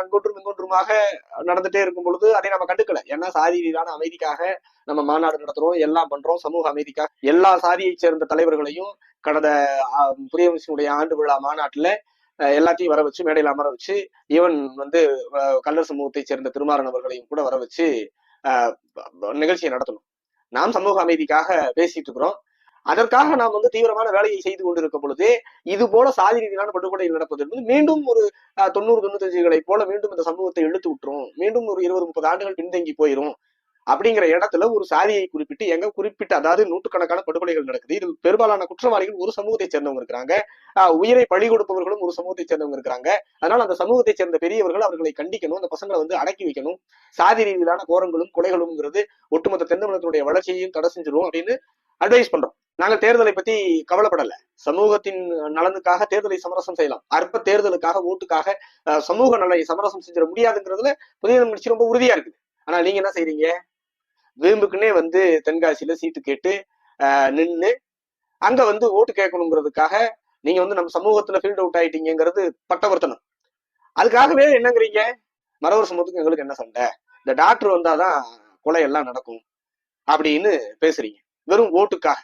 அங்கொன்றும் இங்கொன்றுமாக நடந்துட்டே இருக்கும் பொழுது அதை நம்ம கண்டுக்கல. ஏன்னா சாதி ரீதியான அமைதிக்காக நம்ம மாநாடு நடத்துறோம், எல்லாம் பண்றோம். சமூக அமைதிக்காக எல்லா சாதியை சேர்ந்த தலைவர்களையும் கடந்த புரியவசினுடைய ஆண்டு விழா மாநாட்டுல எல்லாத்தையும் வர வச்சு மேடையில் அமர வச்சு, ஈவன் கல்லர் சமூகத்தை சேர்ந்த திருமாறன் அவர்களையும் கூட வர வச்சு நிகழ்ச்சியை நடத்தணும். நாம் சமூக அமைதிக்காக பேசிட்டு இருக்கிறோம். அதற்காக நாம் தீவிரமான வேலையை செய்து கொண்டிருக்கும் பொழுது இது போல சாதி ரீதியான படுகொலைகள் நடப்பது என்பது மீண்டும் ஒரு 90-95களை போல மீண்டும் இந்த சமூகத்தை இழுத்து விட்டுரும், மீண்டும் ஒரு 20-30 ஆண்டுகள் பின்தங்கி போயிரும் அப்படிங்கிற இடத்துல ஒரு சாதியை குறிப்பிட்டு அதாவது நூற்றுக்கணக்கான படுகொலைகள் நடக்குது. இதில் பெரும்பாலான குற்றவாளிகள் ஒரு சமூகத்தை சேர்ந்தவங்க இருக்கிறாங்க, உயிரை பழி கொடுப்பவர்களும் ஒரு சமூகத்தை சேர்ந்தவங்க இருக்கிறாங்க. அதனால அந்த சமூகத்தை சேர்ந்த பெரியவர்கள் அவர்களை கண்டிக்கணும், அந்த பசங்களை அடக்கி வைக்கணும். சாதி ரீதியிலான கோரங்களும் கொலைகளும்ங்கிறது ஒட்டுமொத்த தென்னமனத்தினுடைய வளர்ச்சியையும் தடை செஞ்சிரும் அப்படின்னு அட்வைஸ் பண்றோம். நாங்கள் தேர்தலை பத்தி கவலைப்படல. சமூகத்தின் நலனுக்காக தேர்தலை சமரசம் செய்யலாம். அற்ப தேர்தலுக்காக ஓட்டுக்காக சமூக நலனை சமரசம் செஞ்சிட முடியாதுங்கிறதுல புதிய முயற்சி ரொம்ப உறுதியா இருக்குது. ஆனா நீங்க என்ன செய்றீங்க? வீம்புக்குன்னே தென்காசியில சீட்டு கேட்டு நின்று அங்க ஓட்டு கேட்கணுங்கிறதுக்காக நீங்க நம்ம சமூகத்துல ஃபீல்ட் அவுட் ஆயிட்டீங்கிறது பட்டவர்த்தனம். அதுக்காகவே என்னங்கிறீங்க? மறவர் சமூகத்துக்கு எங்களுக்கு என்ன சண்டை, இந்த டாக்டர் வந்தாதான் கொலை எல்லாம் நடக்கும் அப்படின்னு பேசுறீங்க வெறும் ஓட்டுக்காக.